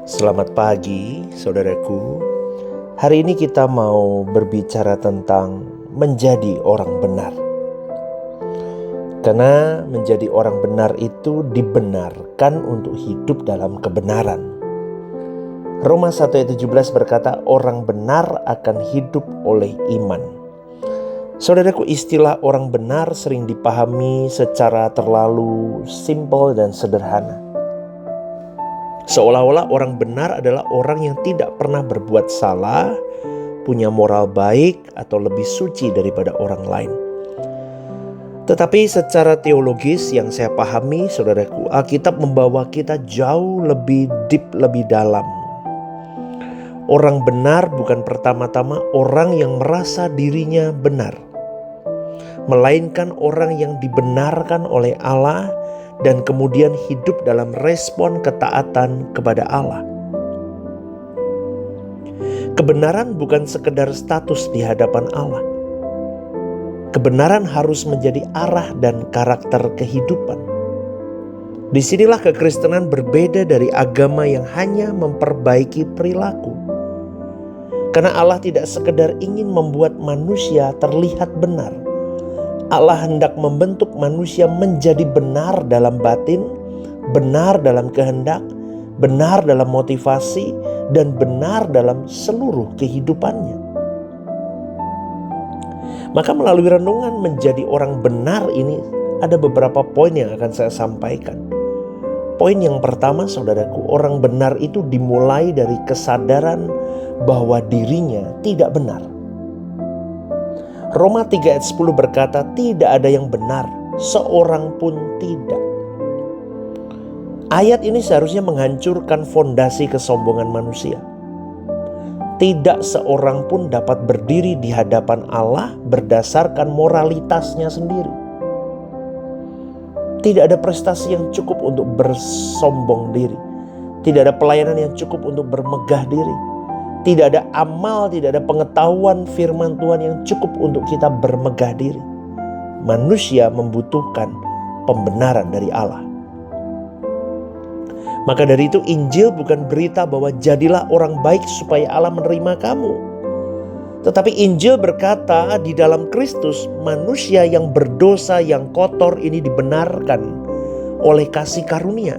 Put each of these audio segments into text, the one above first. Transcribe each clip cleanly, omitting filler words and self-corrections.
Selamat pagi, saudaraku. Hari ini kita mau berbicara tentang menjadi orang benar. Karena menjadi orang benar itu dibenarkan untuk hidup dalam kebenaran. Roma 1 ayat 17 berkata, orang benar akan hidup oleh iman. Saudaraku, istilah orang benar sering dipahami secara terlalu simpel dan sederhana. Seolah-olah orang benar adalah orang yang tidak pernah berbuat salah, punya moral baik, atau lebih suci daripada orang lain. Tetapi secara teologis yang saya pahami, saudaraku, Alkitab membawa kita jauh lebih deep, lebih dalam. Orang benar bukan pertama-tama orang yang merasa dirinya benar, melainkan orang yang dibenarkan oleh Allah dan kemudian hidup dalam respon ketaatan kepada Allah. Kebenaran bukan sekedar status di hadapan Allah. Kebenaran harus menjadi arah dan karakter kehidupan. Disinilah kekristenan berbeda dari agama yang hanya memperbaiki perilaku. Karena Allah tidak sekedar ingin membuat manusia terlihat benar. Allah hendak membentuk manusia menjadi benar dalam batin, benar dalam kehendak, benar dalam motivasi, dan benar dalam seluruh kehidupannya. Maka melalui renungan menjadi orang benar ini ada beberapa poin yang akan saya sampaikan. Poin yang pertama, saudaraku, orang benar itu dimulai dari kesadaran bahwa dirinya tidak benar. Roma 3 ayat 10 berkata, tidak ada yang benar, seorang pun tidak. Ayat ini seharusnya menghancurkan fondasi kesombongan manusia. Tidak seorang pun dapat berdiri di hadapan Allah berdasarkan moralitasnya sendiri. Tidak ada prestasi yang cukup untuk bersombong diri. Tidak ada pelayanan yang cukup untuk bermegah diri. Tidak ada amal, tidak ada pengetahuan firman Tuhan yang cukup untuk kita bermegah diri. Manusia membutuhkan pembenaran dari Allah. Maka dari itu Injil bukan berita bahwa jadilah orang baik supaya Allah menerima kamu. Tetapi Injil berkata di dalam Kristus manusia yang berdosa, yang kotor ini dibenarkan oleh kasih karunia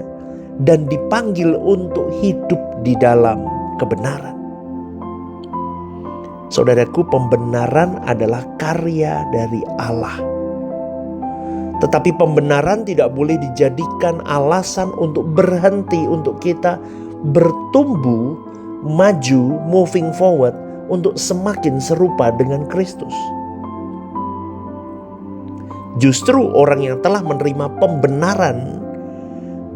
dan dipanggil untuk hidup di dalam kebenaran. Saudaraku, pembenaran adalah karya dari Allah. Tetapi pembenaran tidak boleh dijadikan alasan untuk berhenti, untuk kita bertumbuh, maju, moving forward, untuk semakin serupa dengan Kristus. Justru orang yang telah menerima pembenaran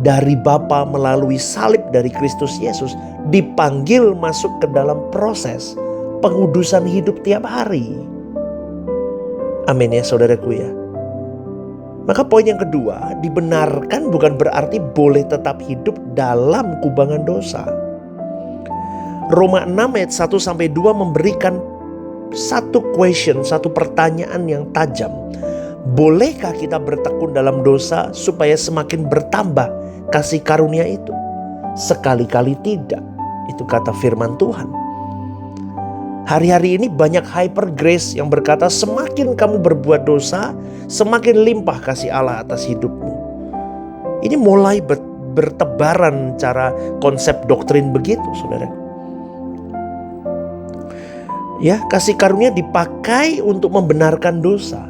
dari Bapa melalui salib dari Kristus Yesus dipanggil masuk ke dalam proses pengudusan hidup tiap hari. Amin ya saudaraku ya. Maka poin yang kedua, dibenarkan bukan berarti boleh tetap hidup dalam kubangan dosa. Roma 6 ayat 1-2 memberikan satu pertanyaan yang tajam. Bolehkah kita bertekun dalam dosa supaya semakin bertambah kasih karunia itu? Sekali-kali tidak. Itu kata firman Tuhan. Hari-hari ini banyak hyper grace yang berkata semakin kamu berbuat dosa, semakin limpah kasih Allah atas hidupmu. Ini mulai bertebaran cara konsep doktrin begitu, saudara. Ya, kasih karunia dipakai untuk membenarkan dosa.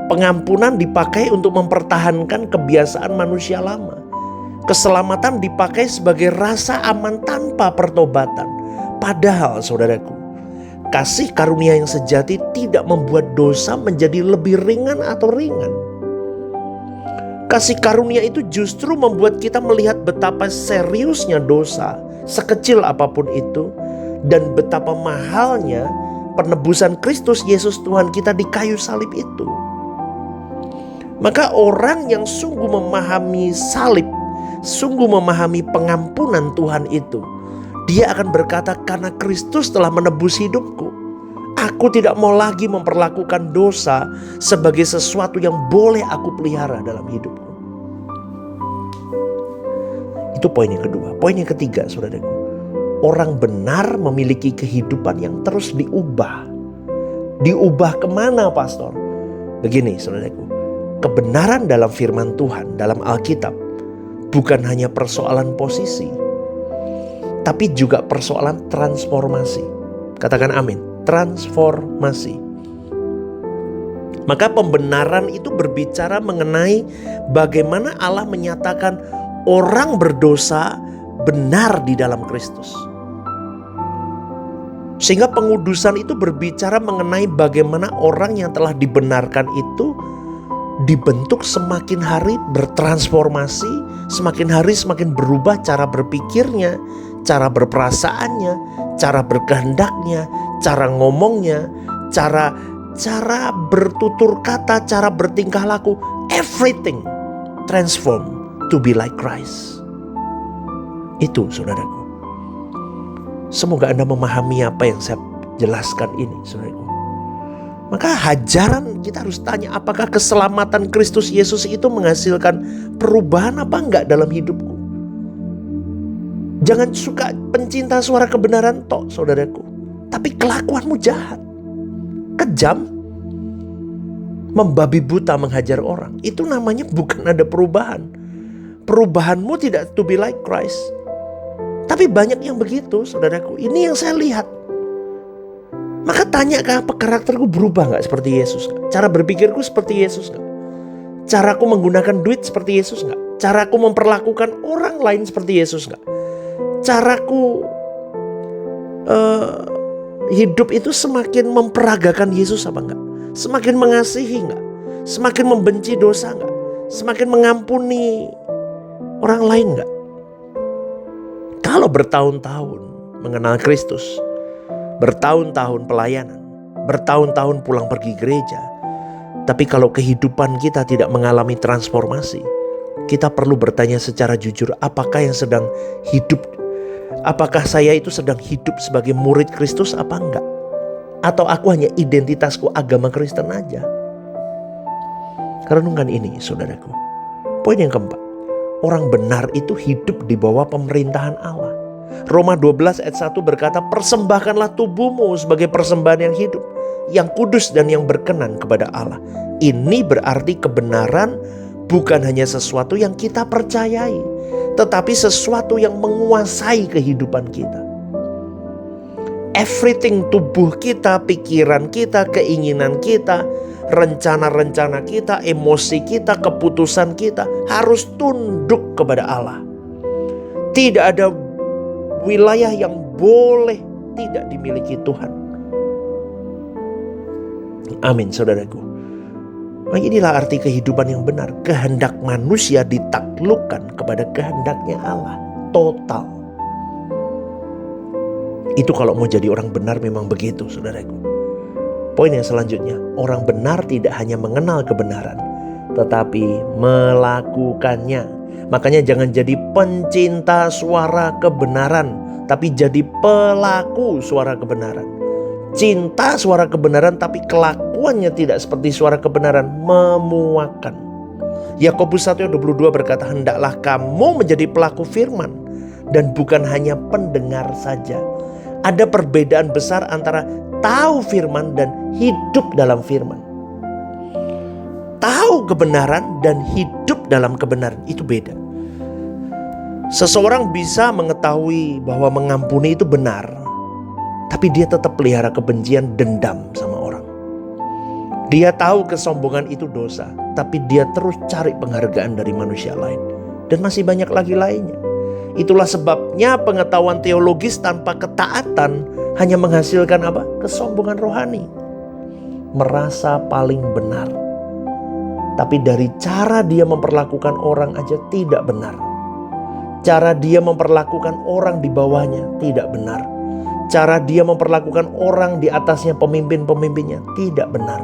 Pengampunan dipakai untuk mempertahankan kebiasaan manusia lama. Keselamatan dipakai sebagai rasa aman tanpa pertobatan. Padahal, saudaraku, kasih karunia yang sejati tidak membuat dosa menjadi lebih ringan atau ringan. Kasih karunia itu justru membuat kita melihat betapa seriusnya dosa, sekecil apapun itu, dan betapa mahalnya penebusan Kristus Yesus Tuhan kita di kayu salib itu. Maka orang yang sungguh memahami salib, sungguh memahami pengampunan Tuhan itu, dia akan berkata, karena Kristus telah menebus hidupku, aku tidak mau lagi memperlakukan dosa sebagai sesuatu yang boleh aku pelihara dalam hidupku. Itu poin yang kedua. Poin yang ketiga, saudaraku, orang benar memiliki kehidupan yang terus diubah. Diubah kemana, pastor? Begini, saudaraku. Kebenaran dalam firman Tuhan, dalam Alkitab, bukan hanya persoalan posisi, tapi juga persoalan transformasi. Katakan amin. Transformasi. Maka pembenaran itu berbicara mengenai bagaimana Allah menyatakan orang berdosa benar di dalam Kristus. Sehingga pengudusan itu berbicara mengenai bagaimana orang yang telah dibenarkan itu dibentuk semakin hari bertransformasi, semakin hari semakin berubah cara berpikirnya, cara berperasaannya, cara berkehendaknya, cara ngomongnya, cara bertutur kata, cara bertingkah laku, everything transform to be like Christ. Itu, saudaraku. Semoga Anda memahami apa yang saya jelaskan ini, saudaraku. Maka hajaran kita harus tanya, apakah keselamatan Kristus Yesus itu menghasilkan perubahan apa enggak dalam hidupku? Jangan suka pencinta suara kebenaran tok, saudaraku. Tapi kelakuanmu jahat, kejam, membabi buta menghajar orang. Itu namanya bukan ada perubahan. Perubahanmu tidak to be like Christ. Tapi banyak yang begitu, saudaraku. Ini yang saya lihat. Maka tanya, apa karakterku berubah gak seperti Yesus? Cara berpikirku seperti Yesus gak? Caraku menggunakan duit seperti Yesus gak? Caraku memperlakukan orang lain seperti Yesus gak? Caraku hidup itu semakin memperagakan Yesus apa enggak? Semakin mengasihi enggak? Semakin membenci dosa enggak? Semakin mengampuni orang lain enggak? Kalau bertahun-tahun mengenal Kristus, bertahun-tahun pelayanan, bertahun-tahun pulang pergi gereja, tapi kalau kehidupan kita tidak mengalami transformasi, kita perlu bertanya secara jujur, apakah yang sedang hidup, apakah saya itu sedang hidup sebagai murid Kristus apa enggak? Atau aku hanya identitasku agama Kristen aja? Renungkan ini, saudaraku. Poin yang keempat, orang benar itu hidup di bawah pemerintahan Allah. Roma 12 ayat 1 berkata, persembahkanlah tubuhmu sebagai persembahan yang hidup, yang kudus dan yang berkenan kepada Allah. Ini berarti kebenaran bukan hanya sesuatu yang kita percayai, tetapi sesuatu yang menguasai kehidupan kita. Everything, tubuh kita, pikiran kita, keinginan kita, rencana-rencana kita, emosi kita, keputusan kita harus tunduk kepada Allah. Tidak ada wilayah yang boleh tidak dimiliki Tuhan. Amin, saudaraku. Nah, inilah arti kehidupan yang benar. Kehendak manusia ditaklukkan kepada kehendaknya Allah. Total. Itu kalau mau jadi orang benar memang begitu, saudaraku. Poin yang selanjutnya, orang benar tidak hanya mengenal kebenaran, tetapi melakukannya. Makanya jangan jadi pencinta suara kebenaran, tapi jadi pelaku suara kebenaran. Cinta suara kebenaran tapi kelakuannya tidak seperti suara kebenaran, memuakan. Yakobus 1:22 berkata, hendaklah kamu menjadi pelaku firman dan bukan hanya pendengar saja. Ada perbedaan besar antara tahu firman dan hidup dalam firman. Tahu kebenaran dan hidup dalam kebenaran itu beda. Seseorang bisa mengetahui bahwa mengampuni itu benar, tapi dia tetap pelihara kebencian, dendam sama orang. Dia tahu kesombongan itu dosa, tapi dia terus cari penghargaan dari manusia lain. Dan masih banyak lagi lainnya. Itulah sebabnya pengetahuan teologis tanpa ketaatan hanya menghasilkan apa? Kesombongan rohani. Merasa paling benar. Tapi dari cara dia memperlakukan orang aja tidak benar. Cara dia memperlakukan orang di bawahnya tidak benar. Cara dia memperlakukan orang di atasnya, pemimpin-pemimpinnya, tidak benar.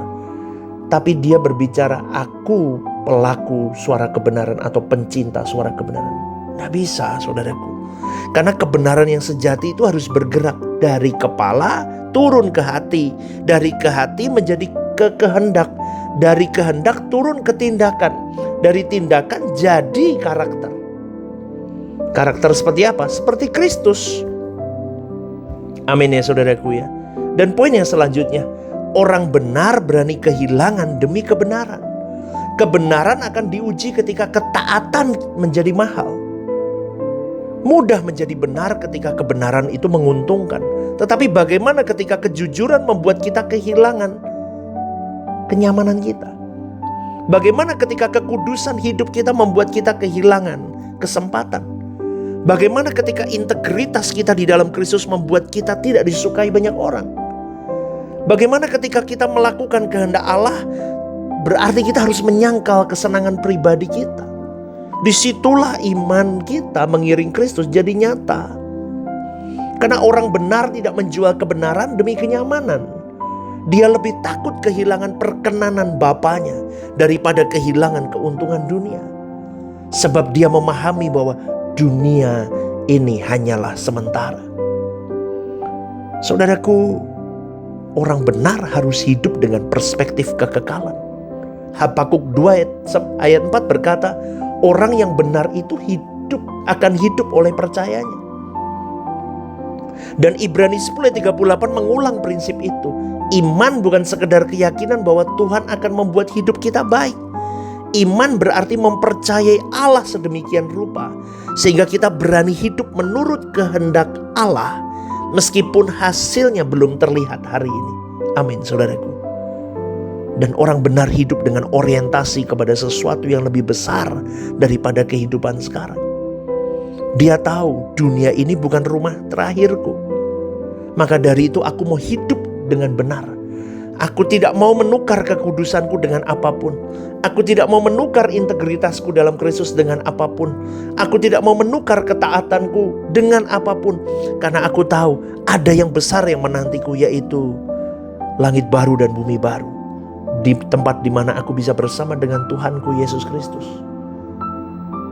Tapi dia berbicara, aku pelaku suara kebenaran atau pencinta suara kebenaran. Tidak bisa, saudaraku. Karena kebenaran yang sejati itu harus bergerak dari kepala turun ke hati. Dari ke hati menjadi ke kehendak. Dari kehendak turun ke tindakan. Dari tindakan jadi karakter. Karakter seperti apa? Seperti Kristus. Amin ya saudaraku ya. Dan poin yang selanjutnya, orang benar berani kehilangan demi kebenaran. Kebenaran akan diuji ketika ketaatan menjadi mahal. Mudah menjadi benar ketika kebenaran itu menguntungkan. Tetapi bagaimana ketika kejujuran membuat kita kehilangan kenyamanan kita? Bagaimana ketika kekudusan hidup kita membuat kita kehilangan kesempatan? Bagaimana ketika integritas kita di dalam Kristus membuat kita tidak disukai banyak orang? Bagaimana ketika kita melakukan kehendak Allah, berarti kita harus menyangkal kesenangan pribadi kita. Disitulah iman kita mengiring Kristus jadi nyata. Karena orang benar tidak menjual kebenaran demi kenyamanan. Dia lebih takut kehilangan perkenanan Bapanya daripada kehilangan keuntungan dunia. Sebab dia memahami bahwa dunia ini hanyalah sementara. Saudaraku, orang benar harus hidup dengan perspektif kekekalan. Habakuk 2 ayat 4 berkata, orang yang benar itu akan hidup oleh percayanya. Dan Ibrani 10 ayat 38 mengulang prinsip itu. Iman bukan sekedar keyakinan bahwa Tuhan akan membuat hidup kita baik. Iman berarti mempercayai Allah sedemikian rupa sehingga kita berani hidup menurut kehendak Allah meskipun hasilnya belum terlihat hari ini. Amin saudaraku. Dan orang benar hidup dengan orientasi kepada sesuatu yang lebih besar daripada kehidupan sekarang. Dia tahu dunia ini bukan rumah terakhirku. Maka dari itu aku mau hidup dengan benar. Aku tidak mau menukar kekudusanku dengan apapun. Aku tidak mau menukar integritasku dalam Kristus dengan apapun. Aku tidak mau menukar ketaatanku dengan apapun. Karena aku tahu ada yang besar yang menantiku, yaitu langit baru dan bumi baru. Di tempat di mana aku bisa bersama dengan Tuhanku Yesus Kristus.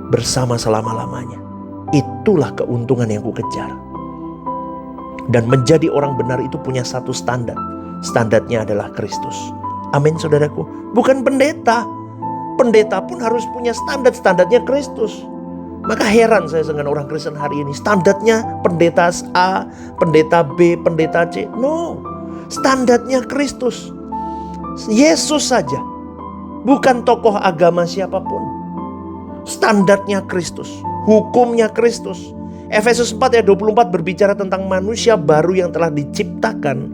Bersama selama-lamanya. Itulah keuntungan yang ku kejar. Dan menjadi orang benar itu punya satu standar. Standarnya adalah Kristus. Amin saudaraku. Bukan pendeta. Pendeta pun harus punya standar. Standarnya Kristus. Maka heran saya dengan orang Kristen hari ini. Standarnya pendeta A, pendeta B, pendeta C. No. Standarnya Kristus. Yesus saja. Bukan tokoh agama siapapun. Standarnya Kristus. Hukumnya Kristus. Efesus 4 ayat 24 berbicara tentang manusia baru yang telah diciptakan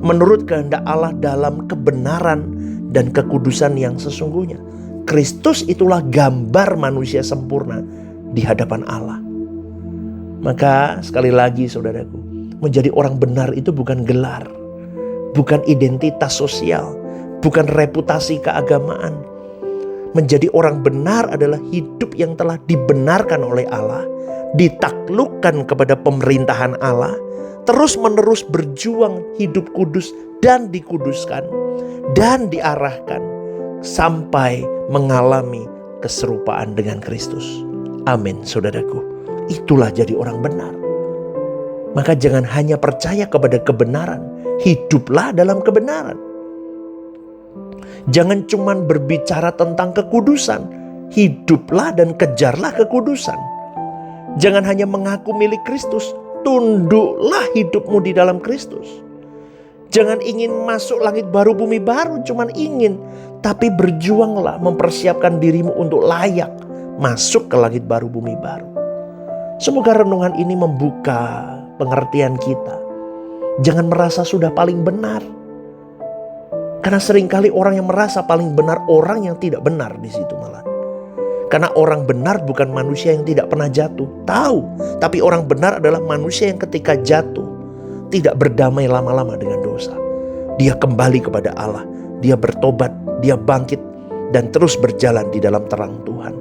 menurut kehendak Allah dalam kebenaran dan kekudusan yang sesungguhnya. Kristus itulah gambar manusia sempurna di hadapan Allah. Maka sekali lagi saudaraku, menjadi orang benar itu bukan gelar, bukan identitas sosial, bukan reputasi keagamaan. Menjadi orang benar adalah hidup yang telah dibenarkan oleh Allah, ditaklukkan kepada pemerintahan Allah, terus menerus berjuang hidup kudus dan dikuduskan dan diarahkan sampai mengalami keserupaan dengan Kristus. Amin saudaraku. Itulah jadi orang benar. Maka jangan hanya percaya kepada kebenaran, hiduplah dalam kebenaran. Jangan cuma berbicara tentang kekudusan, hiduplah dan kejarlah kekudusan. Jangan hanya mengaku milik Kristus, tunduklah hidupmu di dalam Kristus. Jangan ingin masuk langit baru bumi baru, cuman ingin, tapi berjuanglah mempersiapkan dirimu untuk layak masuk ke langit baru bumi baru. Semoga renungan ini membuka pengertian kita. Jangan merasa sudah paling benar. Karena seringkali orang yang merasa paling benar orang yang tidak benar di situ malah. Karena orang benar bukan manusia yang tidak pernah jatuh. Tahu. Tapi orang benar adalah manusia yang ketika jatuh tidak berdamai lama-lama dengan dosa. Dia kembali kepada Allah. Dia bertobat. Dia bangkit. Dan terus berjalan di dalam terang Tuhan.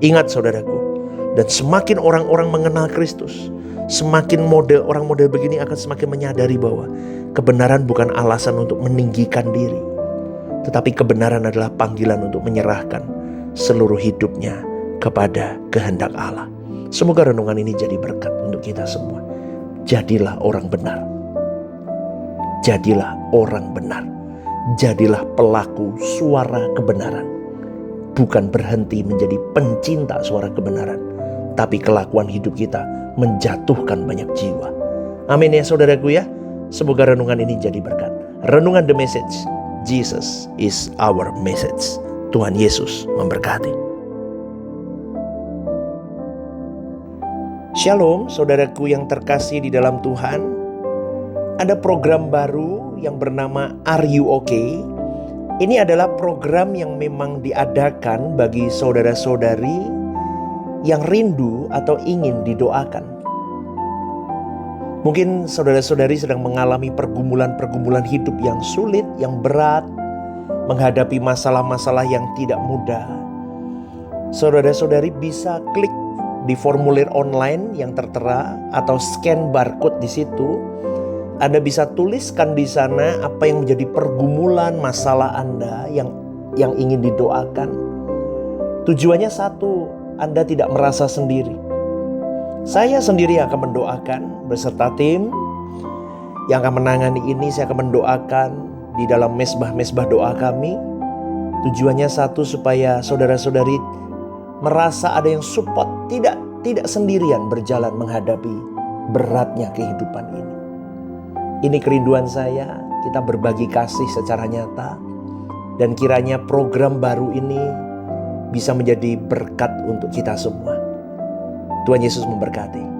Ingat saudaraku. Dan semakin orang-orang mengenal Kristus, semakin orang model begini akan semakin menyadari bahwa kebenaran bukan alasan untuk meninggikan diri. Tetapi kebenaran adalah panggilan untuk menyerahkan seluruh hidupnya kepada kehendak Allah. Semoga renungan ini jadi berkat untuk kita semua. Jadilah orang benar. Jadilah orang benar. Jadilah pelaku suara kebenaran. Bukan berhenti menjadi pencinta suara kebenaran, tapi kelakuan hidup kita menjatuhkan banyak jiwa. Amin ya saudaraku ya. Semoga renungan ini jadi berkat. Renungan The Message. Jesus is our message. Tuhan Yesus memberkati. Shalom saudaraku yang terkasih di dalam Tuhan. Ada program baru yang bernama Are You Okay? Ini adalah program yang memang diadakan bagi saudara-saudari yang rindu atau ingin didoakan. Mungkin saudara-saudari sedang mengalami pergumulan-pergumulan hidup yang sulit, yang berat, menghadapi masalah-masalah yang tidak mudah. Saudara-saudari bisa klik di formulir online yang tertera atau scan barcode di situ. Anda bisa tuliskan di sana apa yang menjadi pergumulan masalah Anda yang ingin didoakan. Tujuannya satu, Anda tidak merasa sendiri. Saya sendiri akan mendoakan beserta tim yang akan menangani ini. Saya akan mendoakan di dalam mesbah-mesbah doa kami. Tujuannya satu, supaya saudara-saudari merasa ada yang support, tidak sendirian berjalan menghadapi beratnya kehidupan ini. Ini kerinduan saya, kita berbagi kasih secara nyata. Dan kiranya program baru ini bisa menjadi berkat untuk kita semua. Tuhan Yesus memberkati.